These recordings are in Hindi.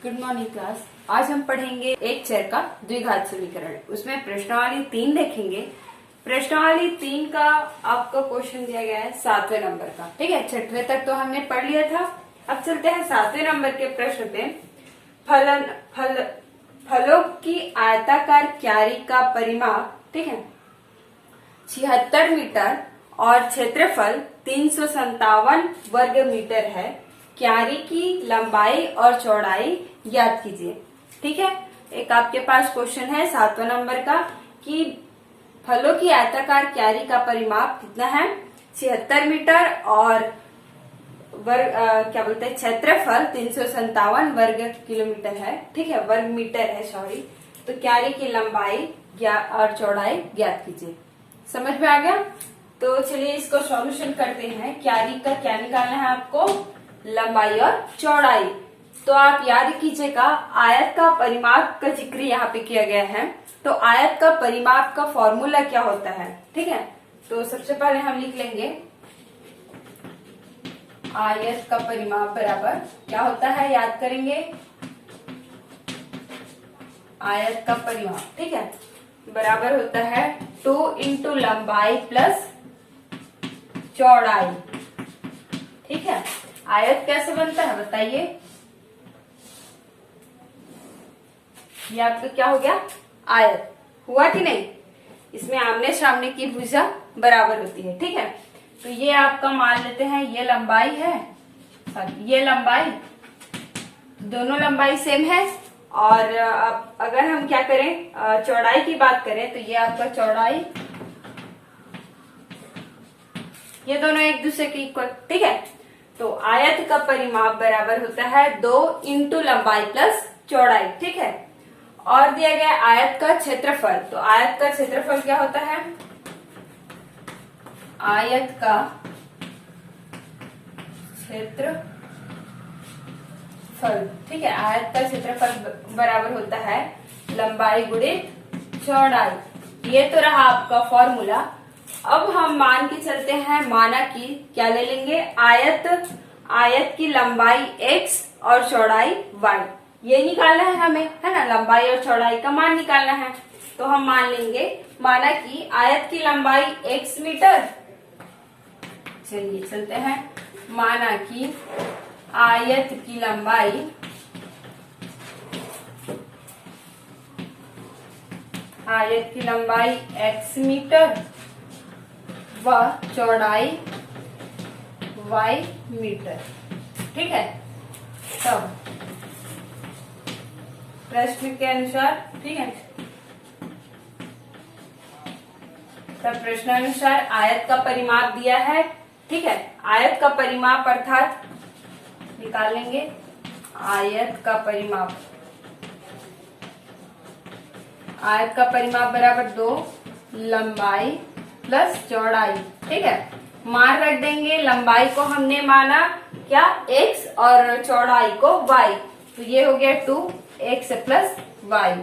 Good morning class. आज हम पढ़ेंगे एक चर का द्विघात समीकरण। उसमें प्रश्नावली 3 देखेंगे। प्रश्नावली 3 का आपको क्वेश्चन दिया गया है 7वें नंबर का। ठीक है, 6वें तक तो हमने पढ़ लिया था। अब चलते हैं 7वें नंबर के प्रश्न पे। फलों की आयताकार क्यारी का परिमाप, ठीक है, 76 मीटर और क्षेत्रफल 357 वर्ग मीटर है। क्यारी की लंबाई और चौड़ाई ज्ञात कीजिए। ठीक है, एक आपके पास क्वेश्चन है 7वें नंबर का कि फलों की आयताकार क्यारी का परिमाप कितना है, 76 मीटर और क्षेत्रफल 357 वर्ग किलोमीटर है। ठीक है, वर्ग मीटर है, सॉरी। तो क्यारी की लंबाई और चौड़ाई ज्ञात कीजिए। समझ में आ गया? तो चलिए इसको सॉल्यूशन करते हैं। क्यारी का क्या निकालना है आपको, लंबाई और चौड़ाई। तो आप याद कीजिएगा, आयत का परिमाप का जिक्र यहाँ पे किया गया है। तो आयत का परिमाप का फॉर्मूला क्या होता है, ठीक है। तो सबसे पहले हम लिख लेंगे आयत का परिमाप बराबर क्या होता है, याद करेंगे, आयत का परिमाप, ठीक है, बराबर होता है 2 इंटू लंबाई प्लस चौड़ाई। ठीक है, आयत कैसे बनता है बताइए। ये आपका क्या हो गया, आयत हुआ कि नहीं। इसमें आमने सामने की भुजा बराबर होती है। ठीक है, तो ये आपका मान लेते हैं ये लंबाई है, ये लंबाई, दोनों लंबाई सेम है। और अब अगर हम क्या करें, चौड़ाई की बात करें, तो ये आपका चौड़ाई, ये दोनों एक दूसरे के इक्वल। ठीक है, तो आयत का परिमाप बराबर होता है 2 इंटू लंबाई प्लस चौड़ाई। ठीक है, और दिया गया आयत का क्षेत्रफल। तो आयत का क्षेत्रफल क्या होता है, आयत का क्षेत्रफल, ठीक है, आयत का क्षेत्रफल बराबर होता है लंबाई गुणित चौड़ाई। ये तो रहा आपका फॉर्मूला। अब हम मान के चलते हैं, माना कि क्या ले लेंगे, आयत की लंबाई x और चौड़ाई y, ये निकालना है हमें, है ना, लंबाई और चौड़ाई का मान निकालना है। तो हम मान लेंगे, माना कि आयत की लंबाई x मीटर, चलिए चलते हैं, माना कि आयत की लंबाई x मीटर व चौड़ाई y मीटर। ठीक है, तब प्रश्न के अनुसार, ठीक है, तब प्रश्नानुसार आयत का परिमाप दिया है। ठीक है, आयत का परिमाप अर्थात निकालेंगे आयत का परिमाप, आयत का परिमाप बराबर 2 लंबाई प्लस चौड़ाई। ठीक है, मान रख देंगे, लंबाई को हमने माना क्या, x और चौड़ाई को y। तो ये हो गया 2x प्लस y।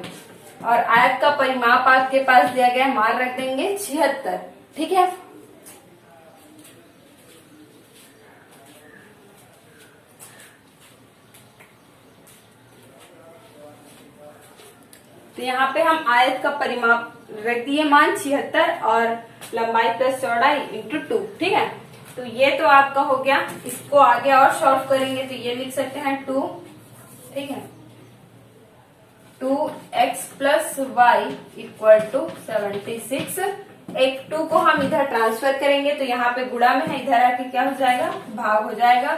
और आयत का परिमाप आपके पास दिया गया, मान रख देंगे 76। ठीक है, तो यहाँ पे हम आयत का परिमाप रख दिए मान 76 और लंबाई प्लस चौड़ाई इंटू 2। ठीक है, तो ये तो आपका हो गया। इसको आगे और सॉल्व करेंगे तो ये लिख सकते हैं 2, ठीक है, 2x plus y equal to 76। एक 2 को हम इधर ट्रांसफर करेंगे तो यहाँ पे गुणा में है, इधर आके क्या हो जाएगा, भाग हो जाएगा।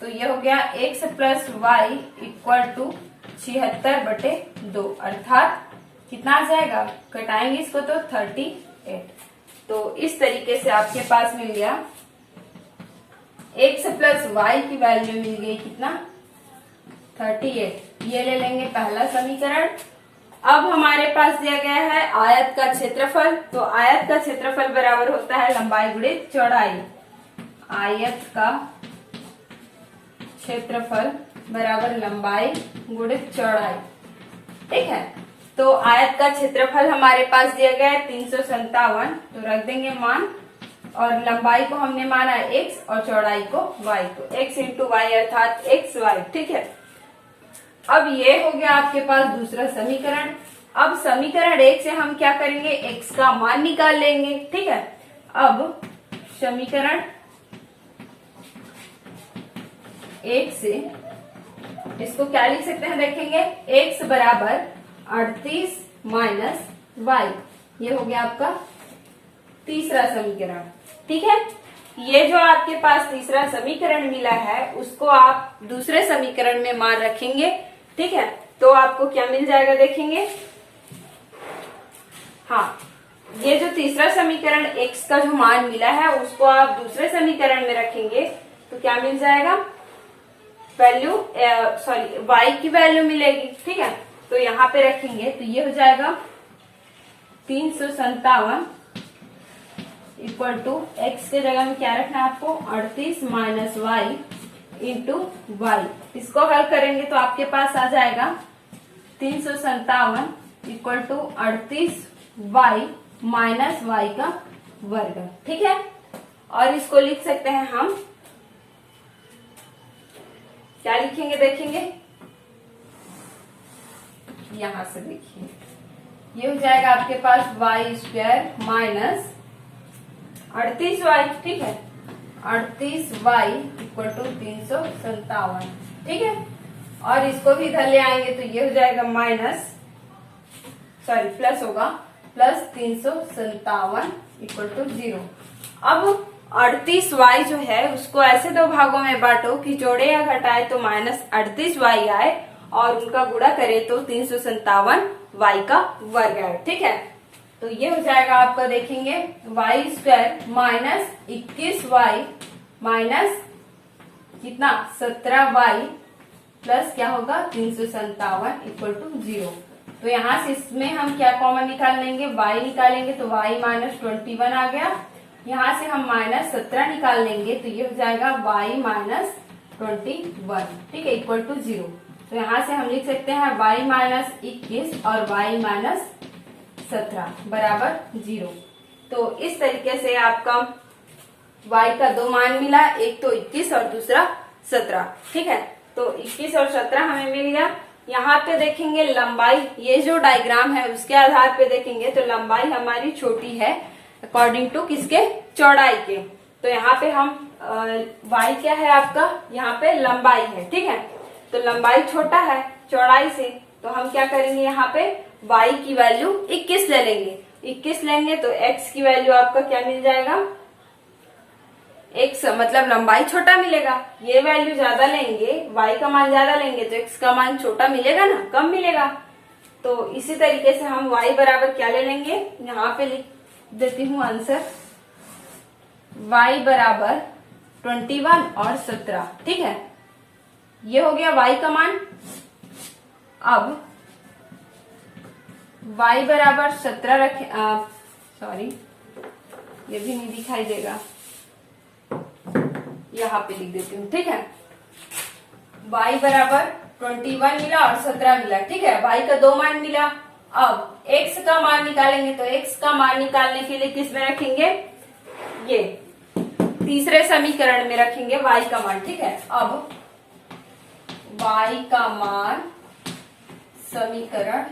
तो ये हो गया x plus y equal to 76/2, अर्थात कितना आ जाएगा, घटाएंगे इसको तो 38। तो इस तरीके से आपके पास मिल गया x प्लस वाई की वैल्यू मिल गई कितना, 38। ये ले लेंगे पहला समीकरण। अब हमारे पास दिया गया है आयत का क्षेत्रफल। तो आयत का क्षेत्रफल बराबर होता है लंबाई गुणित चौड़ाई। आयत का क्षेत्रफल बराबर लंबाई गुणित चौड़ाई। ठीक है, तो आयत का क्षेत्रफल हमारे पास दिया गया है 357, तो रख देंगे मान, और लंबाई को हमने माना x और चौड़ाई को y, तो x इंटू वाई अर्थात xy। ठीक है, अब ये हो गया आपके पास दूसरा समीकरण। अब समीकरण 1 से हम क्या करेंगे, x का मान निकाल लेंगे। ठीक है, अब समीकरण 1 से इसको क्या लिख सकते हैं, देखेंगे x बराबर 38 माइनस वाई, ये हो गया आपका तीसरा समीकरण। ठीक है, ये जो आपके पास तीसरा समीकरण मिला है उसको आप दूसरे समीकरण में मान रखेंगे। ठीक है, तो आपको क्या मिल जाएगा, देखेंगे। हाँ, ये जो तीसरा समीकरण x का जो मान मिला है उसको आप दूसरे समीकरण में रखेंगे तो क्या मिल जाएगा, वैल्यू y की वैल्यू मिलेगी। ठीक है, तो यहाँ पे रखेंगे तो ये हो जाएगा 357 इक्वल टू एक्स के जगह में क्या रखना है आपको, 38 माइनस वाई इंटू वाई। इसको हल करेंगे तो आपके पास आ जाएगा 357 equal to 38 y minus y का वर्ग। ठीक है, और इसको लिख सकते हैं हम, क्या लिखेंगे, देखेंगे यहां से, देखिए ये हो जाएगा आपके पास वाई स्क्वायर माइनस 38y। ठीक है, 38y इक्वल टू 357। ठीक है, और इसको भी इधर ले आएंगे तो ये हो जाएगा प्लस होगा, प्लस 357 इक्वल टू 0। अब 38y जो है उसको ऐसे दो भागों में बांटो कि जोड़े या घटाए तो माइनस 38y आए और उनका गुणा करे तो 357y का वर्ग आए। ठीक है, तो ये हो जाएगा आपका, देखेंगे Y square minus 21y minus कितना 17y प्लस क्या होगा 357 इक्वल टू 0। तो यहाँ से इसमें हम क्या कॉमन निकाल लेंगे, y निकालेंगे तो y माइनस 21 आ गया। यहाँ से हम माइनस 17 निकाल लेंगे तो ये हो जाएगा y माइनस 21। ठीक है, इक्वल टू 0। तो यहाँ से हम लिख सकते हैं y माइनस 21 और y माइनस 17 बराबर 0। तो इस तरीके से आपका y का दो मान मिला, एक तो 21 और दूसरा 17। ठीक है, तो 21 और 17 हमें मिल गया। यहाँ पे देखेंगे लंबाई, ये जो डायग्राम है उसके आधार पे देखेंगे तो लंबाई हमारी छोटी है अकॉर्डिंग टू किसके, चौड़ाई के। तो यहाँ पे हम y क्या है आपका, यहाँ पे लंबाई है। ठीक है, तो लंबाई छोटा है चौड़ाई से, तो हम क्या करेंगे, यहाँ पे y की वैल्यू 21 ले लेंगे। 21 लेंगे तो x की वैल्यू आपका क्या मिल जाएगा, x मतलब लंबाई छोटा मिलेगा। ये वैल्यू ज्यादा लेंगे, y का मान ज्यादा लेंगे तो x का मान छोटा मिलेगा ना, कम मिलेगा। तो इसी तरीके से हम y बराबर क्या ले लेंगे, यहाँ पे लिख देती हूँ आंसर, y बराबर 21 और 17। ठीक है, ये हो गया y का मान। अब y बराबर 17 रखे, सॉरी ये भी नहीं दिखाई देगा, यहाँ पे लिख देती हूँ। ठीक है, y बराबर 21 मिला और 17 मिला। ठीक है, y का दो मान मिला। अब x का मान निकालेंगे तो x का मान निकालने के लिए किस में रखेंगे, ये तीसरे समीकरण में रखेंगे y का मान। ठीक है, अब y का मान समीकरण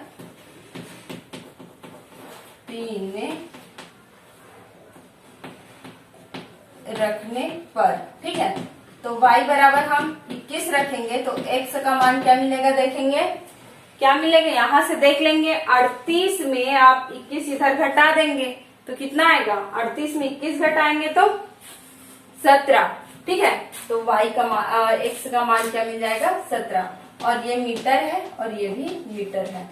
3 में रखने पर, ठीक है, तो y बराबर हम 21 रखेंगे तो x का मान क्या मिलेगा, देखेंगे क्या मिलेगा, यहाँ से देख लेंगे 38 में आप 21 इधर घटा देंगे तो कितना आएगा, 38 में 21 घटाएंगे तो 17। ठीक है, तो y का मान x का मान क्या मिल जाएगा 17, और ये मीटर है और ये भी मीटर है।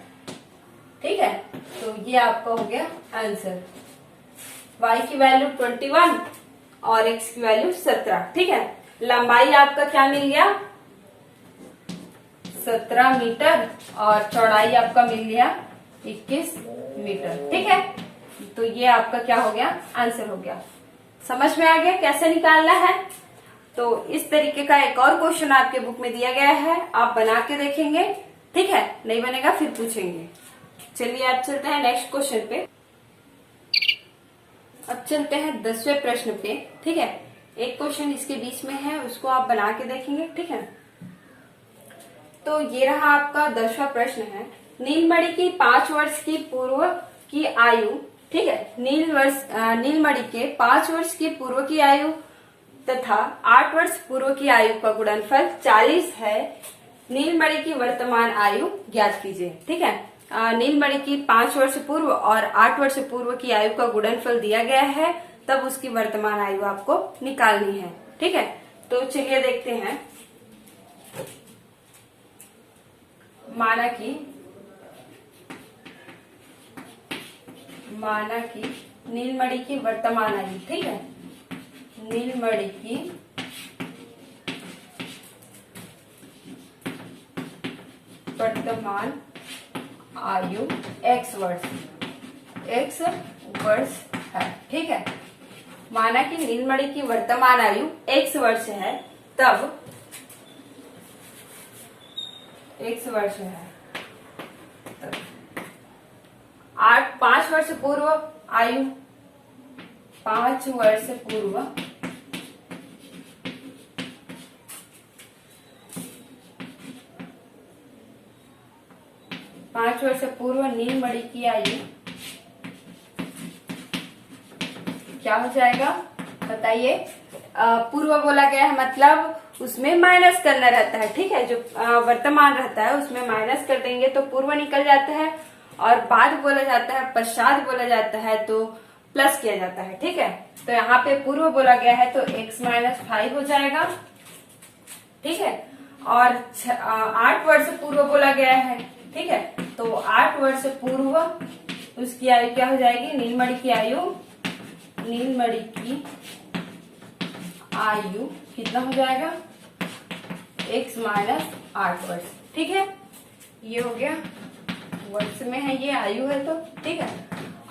ठीक है, तो ये आपका हो गया आंसर, y की वैल्यू 21 और x की वैल्यू 17। ठीक है, लंबाई आपका क्या मिल गया 17 मीटर और चौड़ाई आपका मिल गया 21 मीटर। ठीक है, तो ये आपका क्या हो गया, आंसर हो गया। समझ में आ गया कैसे निकालना है। तो इस तरीके का एक और क्वेश्चन आपके बुक में दिया गया है, आप बना के देखेंगे। ठीक है, नहीं बनेगा फिर पूछेंगे। चलिए अब चलते हैं नेक्स्ट क्वेश्चन पे। अब चलते हैं 10वें प्रश्न पे। ठीक है, एक क्वेश्चन इसके बीच में है, उसको आप बना के देखेंगे। ठीक है, तो ये रहा आपका 10वां प्रश्न है। नीलमणि की 5 वर्ष की पूर्व की आयु, ठीक है, नीलमणि के 5 वर्ष की पूर्व की आयु तथा 8 वर्ष पूर्व की आयु का गुणनफल 40 है। नीलमणि की वर्तमान आयु ज्ञात कीजिए। ठीक है, नीलमणि की 5 वर्ष पूर्व और 8 वर्ष पूर्व की आयु का गुणनफल दिया गया है, तब उसकी वर्तमान आयु आपको निकालनी है। ठीक है, तो चलिए देखते हैं। माना कि नीलमणि की वर्तमान आयु, ठीक है, नीलमणि की वर्तमान आयु x वर्ष है। ठीक है, माना कि नीलमणि की वर्तमान आयु x वर्ष है, तब x वर्ष है, तब 5 वर्ष पूर्व आयु, 5 वर्ष पूर्व 5 वर्ष पूर्व नीलमणि की आयु क्या हो जाएगा बताइए। पूर्व बोला गया है मतलब उसमें माइनस करना रहता है। ठीक है, जो वर्तमान रहता है उसमें माइनस कर देंगे तो पूर्व निकल जाता है, और बाद बोला जाता है, पश्चात बोला जाता है तो प्लस किया जाता है। ठीक है, तो यहाँ पे पूर्व बोला गया है तो x - 5 हो जाएगा। ठीक है, और 8 वर्ष पूर्व बोला गया है। ठीक है, तो 8 वर्ष पूर्व उसकी आयु क्या हो जाएगी, नीलमणि की आयु कितना हो जाएगा, x - 8 वर्ष। ठीक है, ये हो गया, वर्ष में है, ये आयु है तो ठीक है।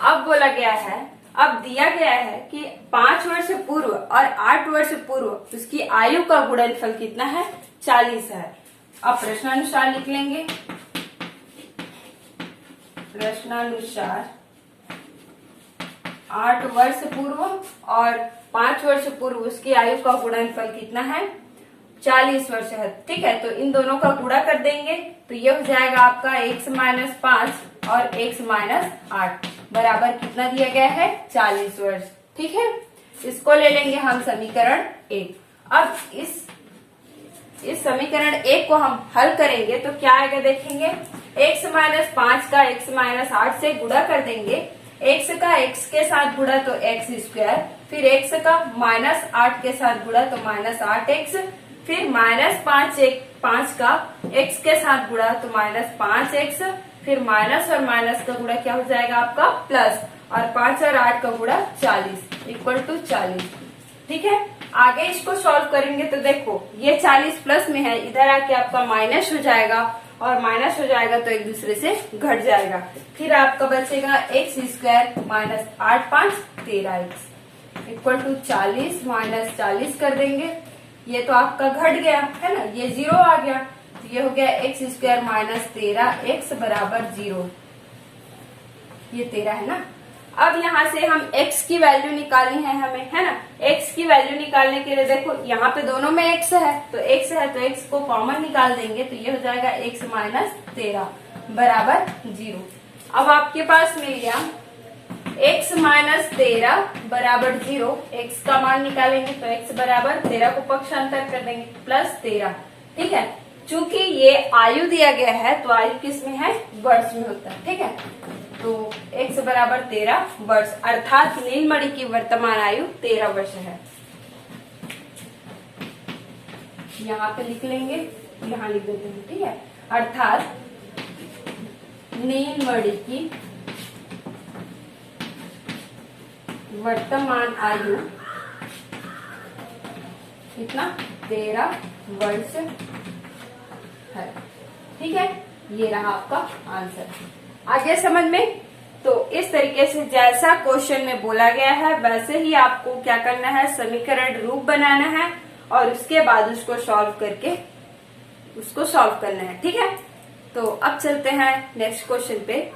अब बोला गया है, अब दिया गया है कि 5 वर्ष पूर्व और 8 वर्ष पूर्व उसकी आयु का गुणनफल कितना है, 40 है। अब प्रश्नानुसार लिख लेंगे। प्रश्नानुसार 8 वर्ष पूर्व और 5 वर्ष पूर्व उसकी आयु का गुणनफल कितना है, 40 वर्ष है। ठीक है, तो इन दोनों का गुणा कर देंगे तो ये हो जाएगा आपका x - 5 और x - 8 बराबर कितना दिया गया है, 40 वर्ष। ठीक है, इसको ले लेंगे हम समीकरण 1। अब इस समीकरण 1 को हम हल करेंगे तो क्या आएगा देखेंगे। x - 5 का x - 8 से गुणा कर देंगे, x का x के साथ गुणा तो x², फिर x का -8 के साथ गुणा तो -8x, फिर -5 का x के साथ गुणा तो -5x, फिर माइनस और माइनस का गुणा क्या हो जाएगा आपका प्लस, और 5 और 8 का गुणा 40 इक्वल टू 40। ठीक है, आगे इसको सॉल्व करेंगे तो देखो ये 40 प्लस में है, इधर आके आपका माइनस हो जाएगा, और माइनस हो जाएगा तो एक दूसरे से घट जाएगा। फिर आपका बचेगा x² - 8 5 13x इक्वल टू 40 - 40 कर देंगे, ये तो आपका घट गया है ना, ये 0 आ गया, तो ये हो गया x² - 13x बराबर 0, ये 13 है ना। अब यहाँ से हम x की वैल्यू निकालनी है हमें, है ना। x की वैल्यू निकालने के लिए देखो यहाँ पे दोनों में x है तो x को कॉमन निकाल देंगे तो ये हो जाएगा x - 13 बराबर 0। अब आपके पास में यहाँ x - 13 बराबर 0, x का मान निकालेंगे तो x बराबर 13 को पक्षांतर कर देंगे प्लस 13। ठीक है, चूंकि ये आयु दिया गया है तो आयु किस में है, वर्ष में होता है। ठीक है, तो x बराबर 13 वर्ष, अर्थात नीलमणि की वर्तमान आयु 13 वर्ष है। यहाँ पे लिख लेंगे, यहाँ लिख देते हैं। ठीक है, अर्थात नीलमणि की वर्तमान आयु कितना, 13 वर्ष है। ठीक है, ये रहा आपका आंसर। आगे समझ में, तो इस तरीके से जैसा क्वेश्चन में बोला गया है वैसे ही आपको क्या करना है, समीकरण रूप बनाना है और उसके बाद उसको सॉल्व करके उसको सॉल्व करना है। ठीक है, तो अब चलते हैं नेक्स्ट क्वेश्चन पे।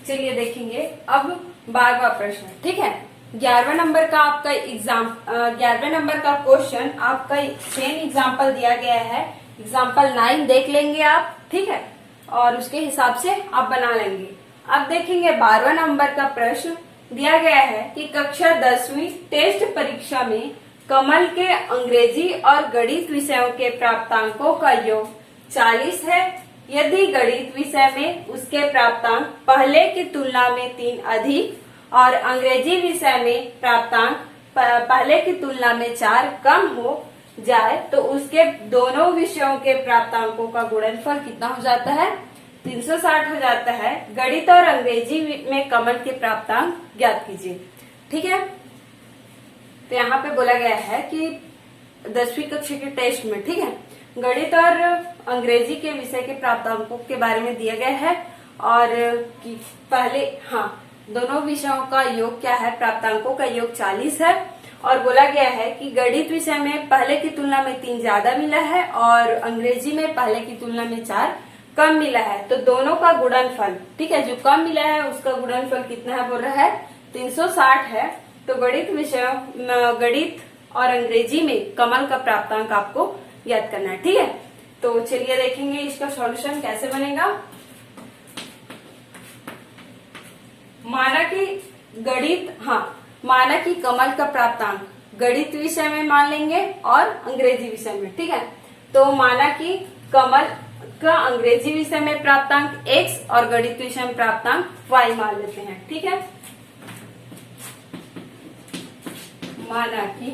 चलिए देखेंगे अब 12वां प्रश्न। ठीक है, 11वें नंबर का आपका 11वें नंबर का क्वेश्चन आपका चेन एग्जाम्पल दिया गया है। एग्जाम्पल 9 देख लेंगे आप, ठीक है, और उसके हिसाब से आप बना लेंगे। अब देखेंगे 12वें नंबर का प्रश्न दिया गया है कि कक्षा 10वीं टेस्ट परीक्षा में कमल के अंग्रेजी और गणित विषयों के प्राप्तांकों का योग 40 है। यदि गणित विषय में उसके प्राप्तांक पहले की तुलना में 3 अधिक और अंग्रेजी विषय में प्राप्तांक पहले की तुलना में 4 कम हो जाए तो उसके दोनों विषयों के प्राप्तांकों का गुणनफल कितना हो जाता है? 360 हो जाता है। गणित और अंग्रेजी में कमल के प्राप्तांक ज्ञात कीजिए, ठीक है। तो यहाँ पे बोला गया है कि 10वीं कक्षा के टेस्ट में, ठीक है, गणित और अंग्रेजी के विषय के प्राप्तांकों के बारे में दिया गया है और कि पहले दोनों विषयों का योग क्या है, प्राप्तांकों का योग 40 है और बोला गया है कि गणित विषय में पहले की तुलना में 3 ज्यादा मिला है और अंग्रेजी में पहले की तुलना में 4 कम मिला है। तो दोनों का गुणनफल, ठीक है, जो कम मिला है उसका गुणनफल कितना है, बोल रहा है 360 है। तो गणित और अंग्रेजी में कमल का प्राप्तांक आपको याद करना है, ठीक है। तो चलिए देखेंगे इसका सॉल्यूशन कैसे बनेगा। माना कि कमल का प्राप्तांक गणित विषय में मान लेंगे और अंग्रेजी विषय में, ठीक है। तो माना कि कमल का अंग्रेजी विषय में प्राप्तांक x और गणित विषय में प्राप्तांक y मान लेते हैं, ठीक है। माना कि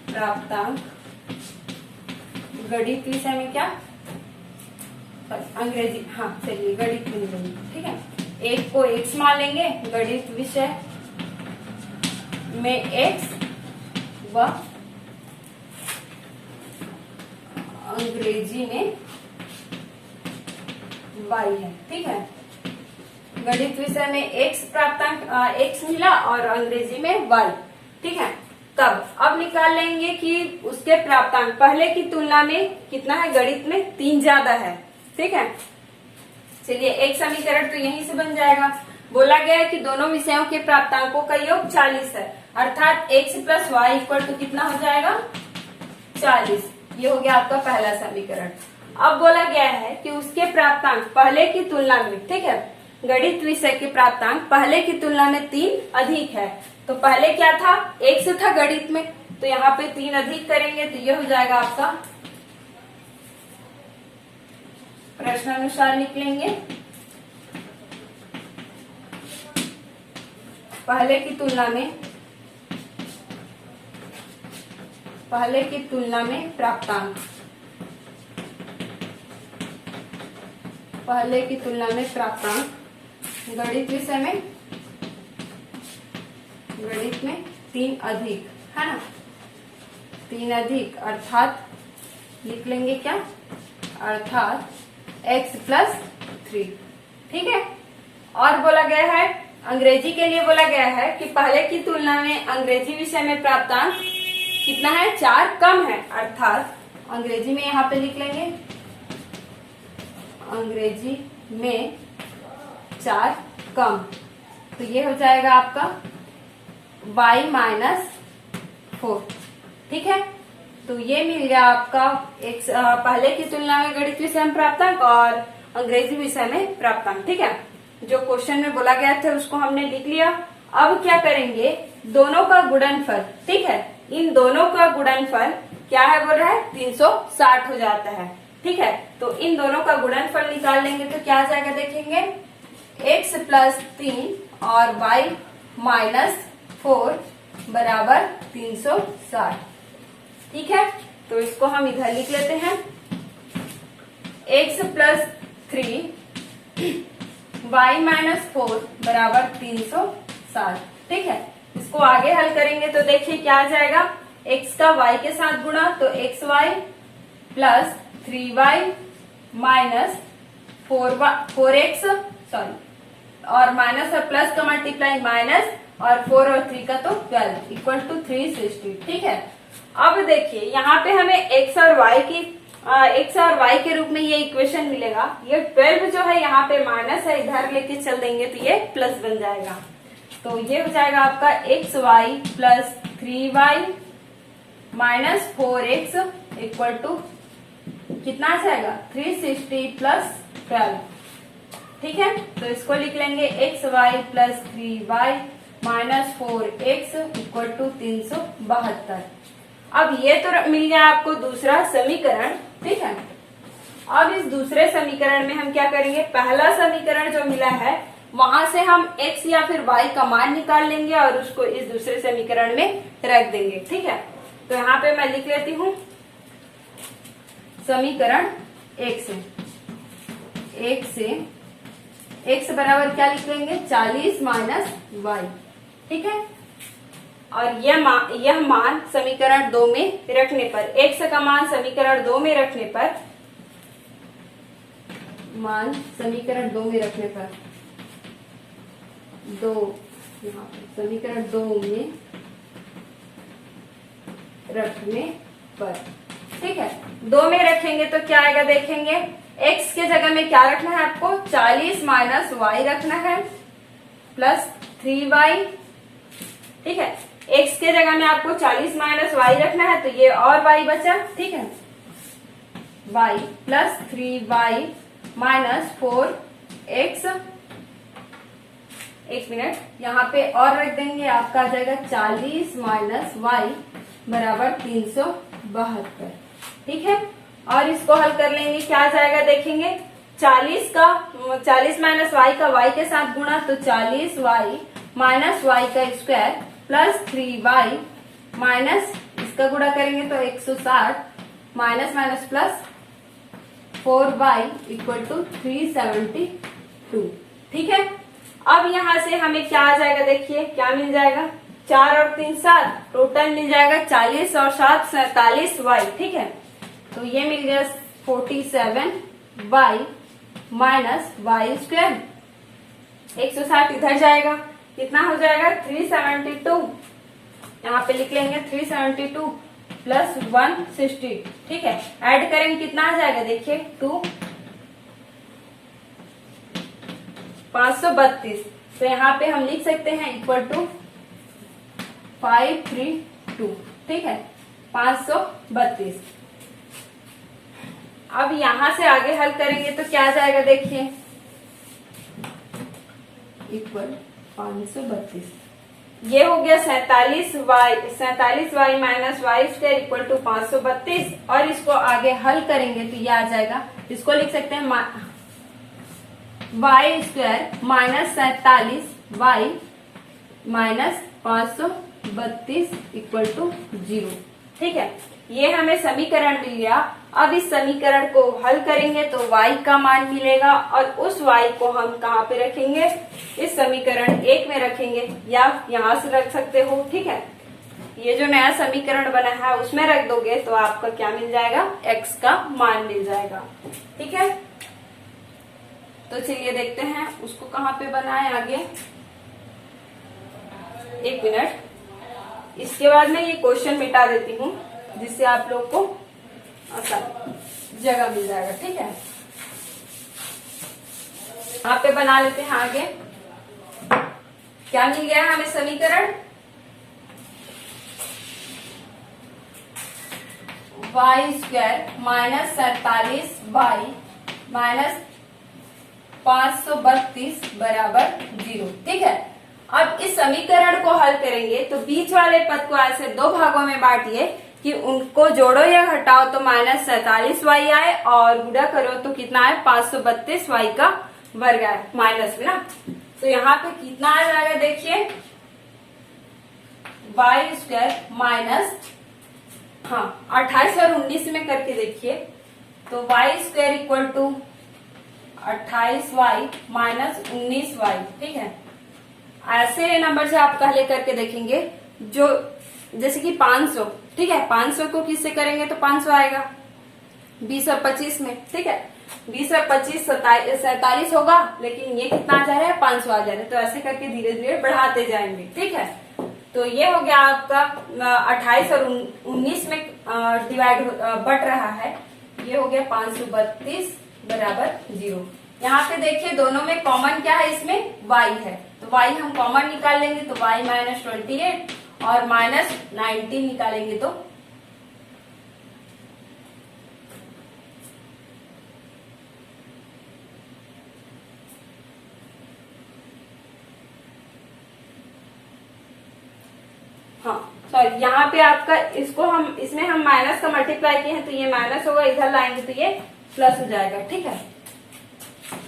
प्राप्तांक गणित विषय में क्या, अंग्रेजी, चलिए गणित में लेंगे, ठीक है। एक को x मान लेंगे, गणित विषय में x व अंग्रेजी में y है, ठीक है। गणित विषय में x प्राप्तांक x मिला और अंग्रेजी में y, ठीक है। तब अब निकाल लेंगे कि उसके प्राप्तांक पहले की तुलना में कितना है, गणित में 3 ज्यादा है, ठीक है। चलिए एक समीकरण तो यहीं से बन जाएगा। बोला गया है कि दोनों विषयों के प्राप्तांकों का योग 40 है, अर्थात x plus y equal to कितना हो जाएगा, 40। ये हो गया आपका पहला समीकरण। अब बोला गया है कि उसके प्राप्तांक पहले की तुलना में, ठीक है, गणित विषय के प्राप्तांक पहले की तुलना में 3 अधिक है। तो पहले क्या था, x था गणित में, तो यहाँ पे 3 अधिक करेंगे तो ये हो जाएगा आपका, प्रश्नानुसार लिख लेंगे, पहले की तुलना में प्राप्तांक, पहले की तुलना में प्राप्तांक गणित विषय में, गणित में 3 अधिक है ना, 3 अधिक अर्थात लिख लेंगे क्या, अर्थात x प्लस 3, ठीक है। और बोला गया है अंग्रेजी के लिए, बोला गया है कि पहले की तुलना में अंग्रेजी विषय में प्राप्तांक कितना है, 4 कम है, अर्थात अंग्रेजी में यहाँ पे लिख लेंगे, अंग्रेजी में 4 कम। तो ये हो जाएगा आपका y माइनस 4, ठीक है। तो ये मिल गया आपका एक पहले की तुलना में गणित विषय में प्राप्तांक और अंग्रेजी विषय में प्राप्तांक, ठीक है। जो क्वेश्चन में बोला गया था उसको हमने लिख लिया। अब क्या करेंगे, दोनों का गुणनफल, ठीक है, इन दोनों का गुणनफल क्या है, बोल रहा है 360 हो जाता है, ठीक है। तो इन दोनों का गुणनफल निकाल लेंगे तो क्या आ जाएगा, देखेंगे, x प्लस 3 और y माइनस 4 बराबर 360, ठीक है। तो इसको हम इधर लिख लेते हैं, x प्लस 3 y माइनस 4 बराबर 360, ठीक है। इसको आगे हल करेंगे तो देखिए क्या आ जाएगा, x का y के साथ गुणा तो xy plus 3y minus 4x और माइनस और प्लस का मल्टीप्लाई माइनस और 4 और 3 का तो 12 इक्वल टू 360, ठीक है। अब देखिए यहाँ पे हमें x और y के रूप में ये इक्वेशन मिलेगा। ये 12 जो है यहाँ पे माइनस है, इधर लेके चल देंगे तो ये प्लस बन जाएगा। तो ये हो जाएगा आपका x y plus 3y minus 4x equal to कितना आ जाएगा 360 प्लस 12। ठीक है, तो इसको लिख लेंगे x y plus 3y minus 4x equal to 372। अब ये तो मिल गया आपको दूसरा समीकरण। ठीक है, अब इस दूसरे समीकरण में हम क्या करेंगे, पहला समीकरण जो मिला है वहां से हम x या फिर y का मान निकाल लेंगे और उसको इस दूसरे समीकरण में रख देंगे। ठीक है, तो यहाँ पे मैं लिख लेती हूँ समीकरण एक से x बराबर क्या लिख लेंगे 40 माइनस y। ठीक है, और यह मान समीकरण 2 में रखने पर, x का मान समीकरण 2 में रखने पर, मान समीकरण 2 में रखने पर, यहाँ पर समीकरण 2 में रखने पर, ठीक है 2 में रखेंगे तो क्या आएगा देखेंगे, x के जगह में क्या रखना है आपको 40 माइनस y रखना है प्लस 3y। ठीक है, x के जगह में आपको 40 माइनस y रखना है तो ये और y बचा। ठीक है, y plus 3y minus 4x, एक मिनट यहाँ पे और रख देंगे, आपका आ जाएगा 40 माइनस y बराबर 372। ठीक है, और इसको हल कर लेंगे, क्या आ जाएगा देखेंगे 40 माइनस y का y के साथ गुणा तो 40y माइनस y का स्क्वायर प्लस 3y माइनस इसका गुणा करेंगे तो 160 minus minus plus 4y equal to 372। ठीक है, अब यहाँ से हमें क्या आ जाएगा देखिए, क्या मिल जाएगा 4 और 3 7, टोटल मिल जाएगा 40 और 7 47y। ठीक है, तो ये मिल गया 47y माइनस y स्क्वायर, 160 इधर जाएगा, कितना हो जाएगा 372, यहाँ पे लिख लेंगे 372 प्लस 160। ठीक है, ऐड करेंगे कितना आ जाएगा देखिए 2 532, तो यहाँ पे हम लिख सकते हैं इक्वल टू 532। ठीक है, 532। अब यहां से आगे हल करेंगे तो क्या आ जाएगा देखिए इक्वल 532, ये हो गया 47y minus y square equal to 532, और इसको आगे हल करेंगे तो ये आ जाएगा, इसको लिख सकते हैं y square minus 47y minus 532 equal to 0। ठीक है, ये हमें समीकरण मिल गया। अब इस समीकरण को हल करेंगे तो y का मान मिलेगा और उस y को हम कहाँ पे रखेंगे, इस समीकरण 1 में रखेंगे या यहाँ से रख सकते हो। ठीक है, ये जो नया समीकरण बना है उसमें रख दोगे तो आपका क्या मिल जाएगा, x का मान मिल जाएगा। ठीक है, तो चलिए देखते हैं उसको कहाँ पे बनाए आगे, एक मिनट, इसके बाद मैं ये क्वेश्चन मिटा देती हूँ जिससे आप लोग को आसान जगह मिल जाएगा। ठीक है, यहाँ पे बना लेते हैं आगे, क्या मिल गया हमें समीकरण y square minus 47y minus 532 बराबर 0। ठीक है, अब इस समीकरण को हल करेंगे तो बीच वाले पद को ऐसे दो भागों में बांटिए कि उनको जोड़ो या घटाओ तो माइनस 47y आए और गुणा करो तो कितना आए 532y का वर्ग आए माइनस में ना। तो यहाँ पे कितना आ जाएगा देखिए y स्क्वायर माइनस 28 और 19 में करके देखिए तो y square equal to 28y minus 19y। ठीक है, ऐसे नंबर से आप पहले करके देखेंगे जो जैसे कि 500। ठीक है, 500 को किससे करेंगे तो 500 आएगा 20 और 25 में। ठीक है, 20 और 25 47 होगा, लेकिन ये कितना आ जा रहा है 500 आ जा रहा है, तो ऐसे करके धीरे धीरे बढ़ाते जाएंगे। ठीक है, तो ये हो गया आपका 28 और 19 में डिवाइड बढ़ रहा है, ये हो गया 532 बराबर 0। यहाँ पे देखिए दोनों में कॉमन क्या है, इसमें y है, तो y हम कॉमन निकाल लेंगे तो y माइनस 28 और माइनस 19 निकालेंगे तो हाँ सॉरी, यहाँ पे आपका इसको हम इसमें हम माइनस का मल्टीप्लाई किए हैं तो ये माइनस होगा, इधर लाएंगे तो ये प्लस हो जाएगा। ठीक है,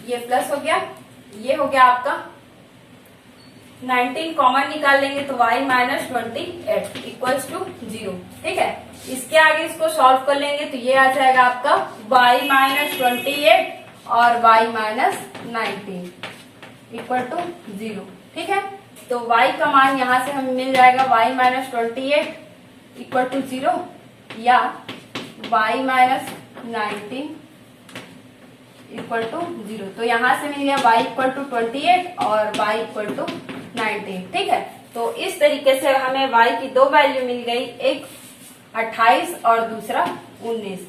ये प्लस हो गया, ये हो गया आपका 19 कॉमन निकाल लेंगे तो y माइनस 28 इक्वल्स टू 0। ठीक है, इसके आगे इसको सॉल्व कर लेंगे तो ये आ जाएगा आपका y माइनस 28 और y माइनस 19 इक्वल टू 0। ठीक है, तो y का मान यहां से हमें मिल जाएगा y माइनस 28 इक्वल टू 0 या y माइनस 19 इक्वल टू 0। तो यहाँ से मिल गया y इक्वल टू 28 और y इक्वल टू 19। ठीक है, तो इस तरीके से हमें y की दो वैल्यू मिल गई, एक 28 और दूसरा 19।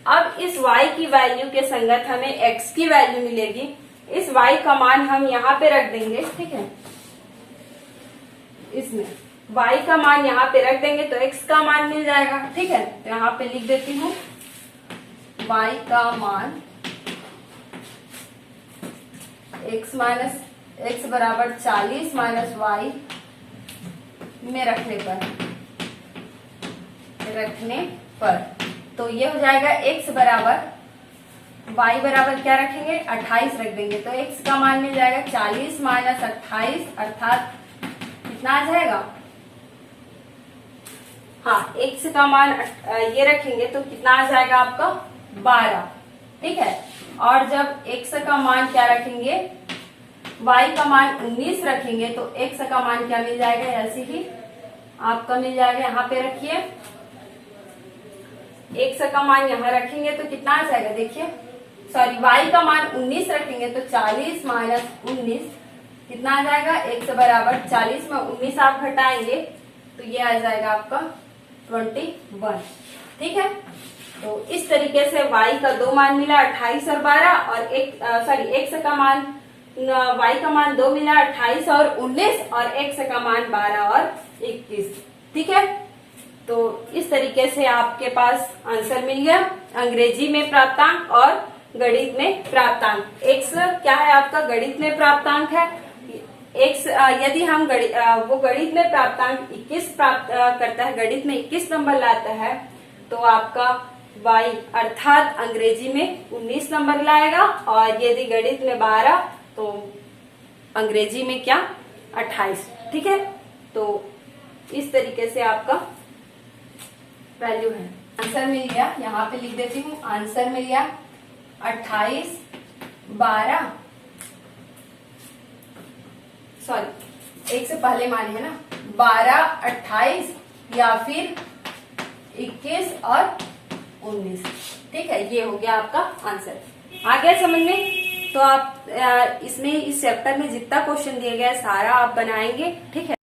अब इस y की वैल्यू के संगत हमें x की वैल्यू मिलेगी। इस y का मान हम यहाँ पे रख देंगे। ठीक है, इसमें y का मान यहाँ पे रख देंगे तो x का मान मिल जाएगा। ठीक है, तो यहाँ पे लिख देती हूँ y का मान x माइनस एक्स बराबर 40 माइनस वाई में रखने पर तो ये हो जाएगा x बराबर, y बराबर क्या रखेंगे 28 रख देंगे तो x का मान मिल जाएगा 40 माइनस 28 अर्थात कितना आ जाएगा, हाँ x का मान ये रखेंगे तो कितना आ जाएगा आपका 12। ठीक है, और जब x का मान क्या रखेंगे, y का मान 19 रखेंगे तो x का मान क्या मिल जाएगा, ऐसे ही आपका मिल जाएगा। यहाँ पे रखिए x का मान यहाँ रखेंगे तो कितना आ जाएगा, देखिए सॉरी y का मान 19 रखेंगे तो 40 माइनस 19 कितना आ जाएगा, x बराबर 40 में 19 आप घटाएंगे तो ये आ जाएगा आपका 21। ठीक है, तो इस तरीके से y का दो मान मिला 28 और 12 और x का मान y का मान 2 मिला 28 और 19 और x का मान 12 और 21। ठीक है, तो इस तरीके से आपके पास आंसर मिल गया, अंग्रेजी में प्राप्तांक और गणित में प्राप्तांक। x क्या है आपका, गणित में प्राप्तांक है। x यदि हम वो गणित में प्राप्तांक 21 प्राप्त करता है, गणित में 21 नंबर लाता है तो आपका y अर्थात अंग्रेजी में 19 नंबर लाएगा और यदि गणित में 12 तो अंग्रेजी में क्या 28। ठीक है, तो इस तरीके से आपका वैल्यू है। आंसर मिल गया, यहाँ पे लिख देती हूँ, आंसर मिल गया 28 12 सॉरी एक से पहले मान है ना 12 28 या फिर 21 और 19। ठीक है, ये हो गया आपका आंसर। आ गया समझ में? तो आप इसमें इस चैप्टर में जितना क्वेश्चन दिया गया है सारा आप बनाएंगे। ठीक है।